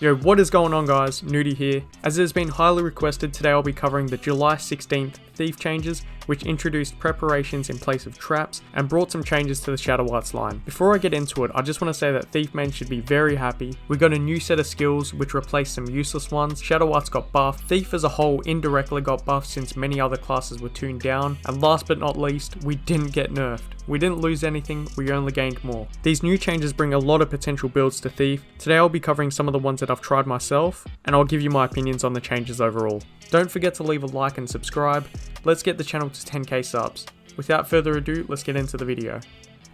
Yo, what is going on guys? Noody here. As it has been highly requested, today I'll be covering the July 16th Thief changes, which introduced preparations in place of traps and brought some changes to the Shadow Arts line. Before I get into it, I just want to say that Thief main should be very happy. We got a new set of skills which replaced some useless ones. Shadow Arts got buffed. Thief as a whole indirectly got buffed since many other classes were tuned down. And last but not least, we didn't get nerfed. We didn't lose anything, we only gained more. These new changes bring a lot of potential builds to Thief. Today I'll be covering some of the ones that I've tried myself, and I'll give you my opinions on the changes overall. Don't forget to leave a like and subscribe. Let's get the channel to 10k subs. Without further ado, let's get into the video.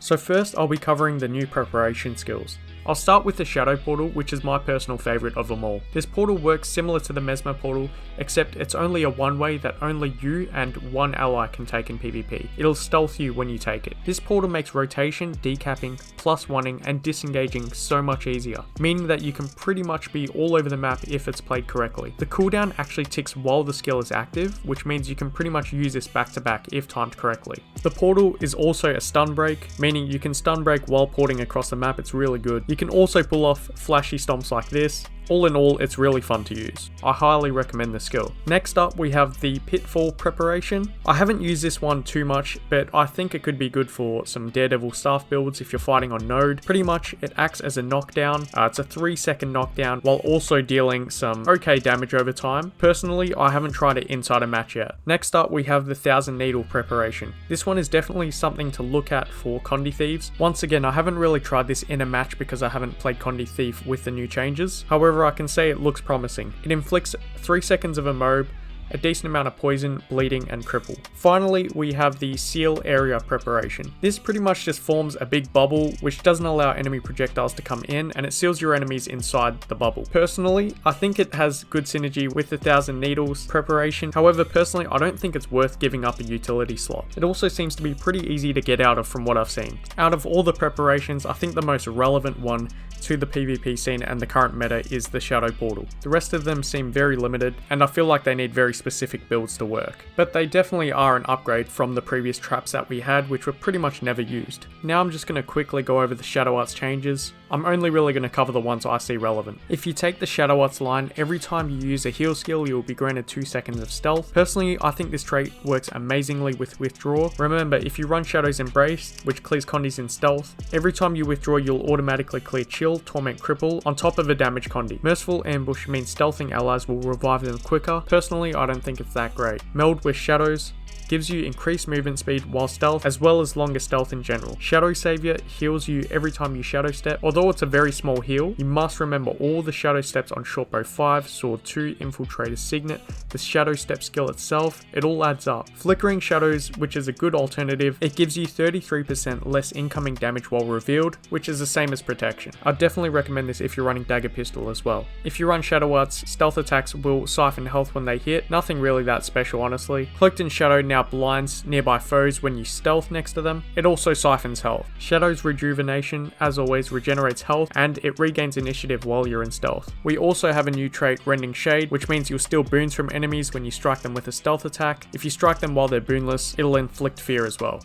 So first I'll be covering the new preparation skills. I'll start with the Shadow Portal, which is my personal favourite of them all. This portal works similar to the Mesmer Portal, except it's only a one-way that only you and one ally can take in PvP. It'll stealth you when you take it. This portal makes rotation, decapping, +1ing and disengaging so much easier, meaning that you can pretty much be all over the map if it's played correctly. The cooldown actually ticks while the skill is active, which means you can pretty much use this back to back if timed correctly. The portal is also a stun break, meaning you can stun break while porting across the map. It's really good. You can also pull off flashy stomps like this. All in all, it's really fun to use. I highly recommend the skill. Next up, we have the Pitfall Preparation. I haven't used this one too much, but I think it could be good for some Daredevil staff builds if you're fighting on Node. Pretty much, it acts as a knockdown. It's a 3-second knockdown while also dealing some okay damage over time. Personally, I haven't tried it inside a match yet. Next up, we have the 1000 Needle Preparation. This one is definitely something to look at for Condi Thieves. Once again, I haven't really tried this in a match because I haven't played Condi Thief with the new changes. However, I can say it looks promising. It inflicts 3 seconds of a mob, a decent amount of poison, bleeding, and cripple. Finally, we have the Seal Area Preparation. This pretty much just forms a big bubble which doesn't allow enemy projectiles to come in, and it seals your enemies inside the bubble. Personally, I think it has good synergy with the 1000 Needles Preparation. However, personally, I don't think it's worth giving up a utility slot. It also seems to be pretty easy to get out of from what I've seen. Out of all the preparations, I think the most relevant one to the PvP scene and the current meta is the Shadow Portal. The rest of them seem very limited, and I feel like they need very specific builds to work. But they definitely are an upgrade from the previous traps that we had, which were pretty much never used. Now I'm just going to quickly go over the Shadow Arts changes. I'm only really going to cover the ones I see relevant. If you take the Shadow Arts line, every time you use a heal skill, you'll be granted 2 seconds of stealth. Personally, I think this trait works amazingly with withdraw. Remember, if you run Shadow's Embrace, which clears Condis in stealth, every time you withdraw, you'll automatically clear Chill, Torment, Cripple on top of a damage Condi. Merciful Ambush means stealthing allies will revive them quicker. Personally, I don't think it's that great. Meld with Shadows gives you increased movement speed while stealth, as well as longer stealth in general. Shadow Savior heals you every time you shadow step. Although it's a very small heal, you must remember all the shadow steps on Shortbow 5, Sword 2, Infiltrator Signet, the shadow step skill itself, it all adds up. Flickering Shadows, which is a good alternative, it gives you 33% less incoming damage while revealed, which is the same as protection. I'd definitely recommend this if you're running Dagger Pistol as well. If you run Shadow Arts, stealth attacks will siphon health when they hit, nothing really that special honestly. Cloaked in Shadow now blinds nearby foes when you stealth next to them. It also siphons health. Shadow's Rejuvenation, as always, regenerates health, and it regains initiative while you're in stealth. We also have a new trait, Rending Shade, which means you'll steal boons from enemies when you strike them with a stealth attack. If you strike them while they're boonless, it'll inflict fear as well.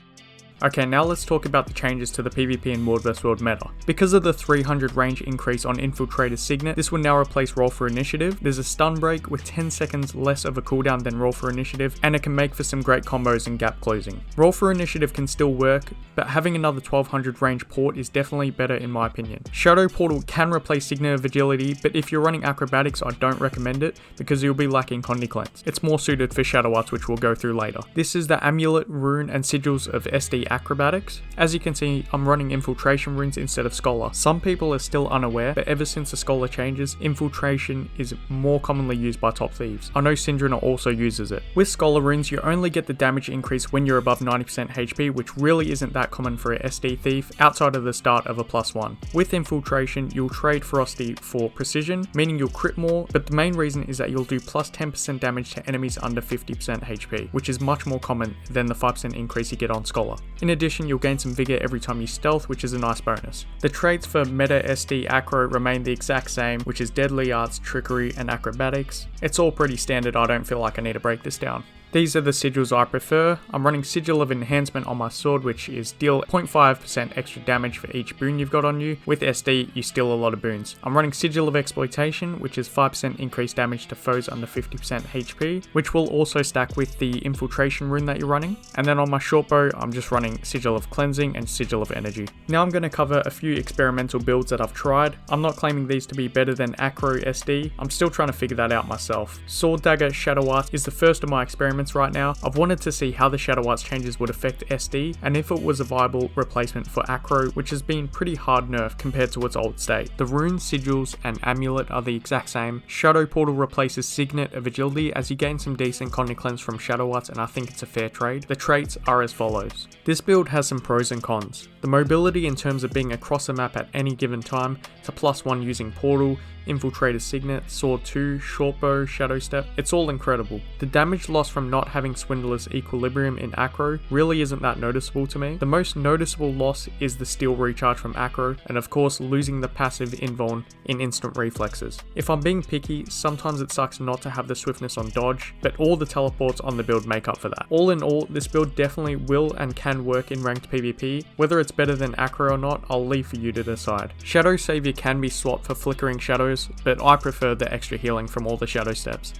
Okay, now let's talk about the changes to the PvP and World vs World meta. Because of the 300 range increase on Infiltrator Signet, this will now replace Roll for Initiative. There's a stun break with 10 seconds less of a cooldown than Roll for Initiative, and it can make for some great combos and gap closing. Roll for Initiative can still work, but having another 1200 range port is definitely better in my opinion. Shadow Portal can replace Signet of Agility, but if you're running Acrobatics, I don't recommend it because you'll be lacking Condi Cleanse. It's more suited for Shadow Arts, which we'll go through later. This is the Amulet, Rune, and Sigils of SD Acrobatics. As you can see, I'm running Infiltration runes instead of Scholar. Some people are still unaware, but ever since the Scholar changes, Infiltration is more commonly used by top thieves. I know Syndrina also uses it. With Scholar runes, you only get the damage increase when you're above 90% HP, which really isn't that common for a SD thief outside of the start of a +1. With Infiltration, you'll trade Ferocity for Precision, meaning you'll crit more, but the main reason is that you'll do plus 10% damage to enemies under 50% HP, which is much more common than the 5% increase you get on Scholar. In addition, you'll gain some vigor every time you stealth, which is a nice bonus. The traits for Meta SD Acro remain the exact same, which is Deadly Arts, Trickery, and Acrobatics. It's all pretty standard, I don't feel like I need to break this down. These are the sigils I prefer. I'm running Sigil of Enhancement on my sword, which is deal 0.5% extra damage for each boon you've got on you. With SD, you steal a lot of boons. I'm running Sigil of Exploitation, which is 5% increased damage to foes under 50% HP, which will also stack with the Infiltration rune that you're running. And then on my short bow, I'm just running Sigil of Cleansing and Sigil of Energy. Now I'm going to cover a few experimental builds that I've tried. I'm not claiming these to be better than Acro SD. I'm still trying to figure that out myself. Sword Dagger Shadow Arts is the first of my experiments right now. I've wanted to see how the Shadow Arts changes would affect SD and if it was a viable replacement for Acro, which has been pretty hard nerfed compared to its old state. The runes, sigils, and amulet are the exact same. Shadow Portal replaces Signet of Agility as you gain some decent Conny Cleanse from Shadow Arts, and I think it's a fair trade. The traits are as follows. This build has some pros and cons. The mobility in terms of being across a map at any given time to +1 using Portal, Infiltrator Signet, Sword 2, Shortbow, Shadow Step, it's all incredible. The damage loss from not having Swindler's Equilibrium in Acro really isn't that noticeable to me. The most noticeable loss is the Steel Recharge from Acro, and of course losing the passive Invuln in Instant Reflexes. If I'm being picky, sometimes it sucks not to have the swiftness on dodge, but all the teleports on the build make up for that. All in all, this build definitely will and can work in ranked PvP. Whether it's better than Acro or not, I'll leave for you to decide. Shadow Savior can be swapped for Flickering Shadows, but I prefer the extra healing from all the Shadow Steps.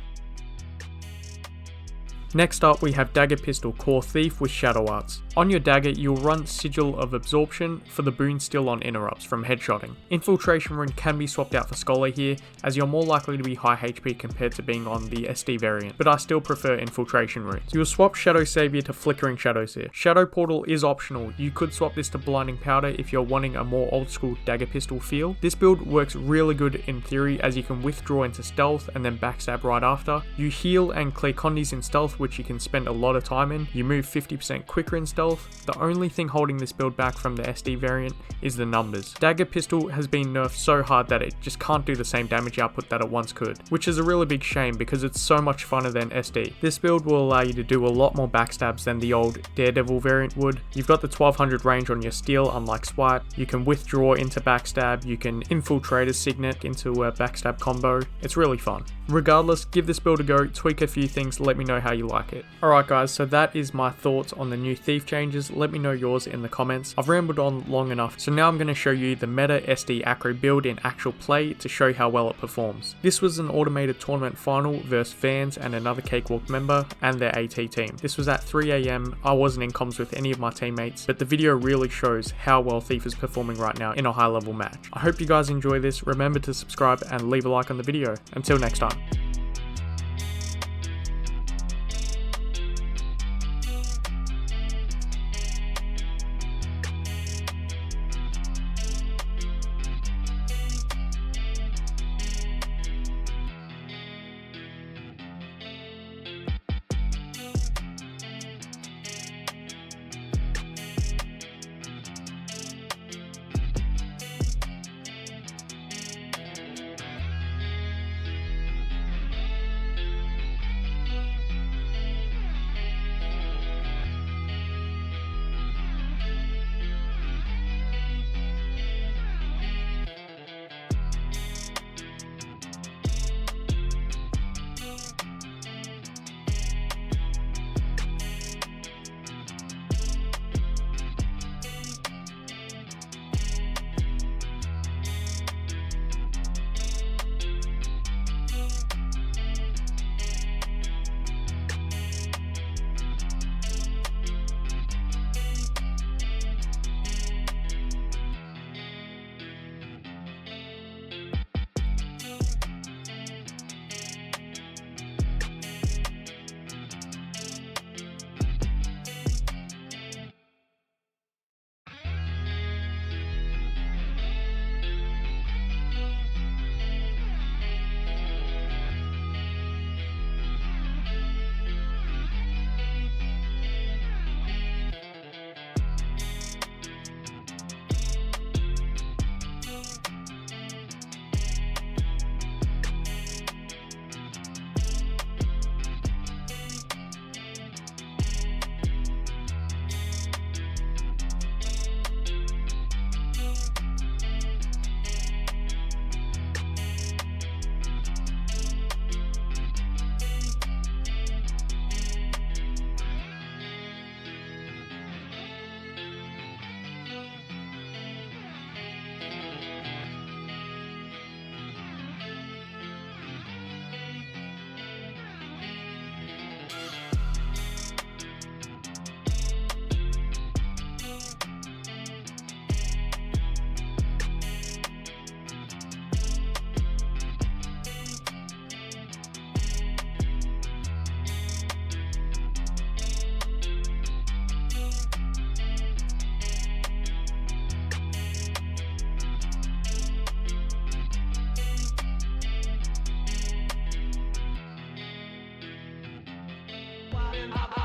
Next up, we have Dagger Pistol Core Thief with Shadow Arts. On your dagger, you'll run Sigil of Absorption for the boon Still on Interrupts from headshotting. Infiltration rune can be swapped out for Scholar here, as you're more likely to be high HP compared to being on the SD variant, but I still prefer Infiltration runes. You'll swap Shadow Savior to Flickering Shadows here. Shadow Portal is optional. You could swap this to Blinding Powder if you're wanting a more old school Dagger Pistol feel. This build works really good in theory, as you can withdraw into stealth and then backstab right after. You heal and clear condies in stealth, which you can spend a lot of time in. You move 50% quicker in stealth. The only thing holding this build back from the SD variant is the numbers. Dagger Pistol has been nerfed so hard that it just can't do the same damage output that it once could, which is a really big shame because it's so much funner than SD. This build will allow you to do a lot more backstabs than the old Daredevil variant would. You've got the 1200 range on your steel, unlike Swipe. You can withdraw into backstab. You can infiltrate a Signet into a backstab combo. It's really fun. Regardless, give this build a go, tweak a few things, let me know how you like it. Alright guys, so that is my thoughts on the new Thief changes. Let me know yours in the comments. I've rambled on long enough, so now I'm going to show you the meta SD Acro build in actual play to show how well it performs. This was an automated tournament final versus Vaanss and another Cakewalk member and their AT team. This was at 3 AM. I wasn't in comms with any of my teammates, but the video really shows how well Thief is performing right now in a high level match. I hope you guys enjoy this. Remember to subscribe and leave a like on the video. Until next time. Bye.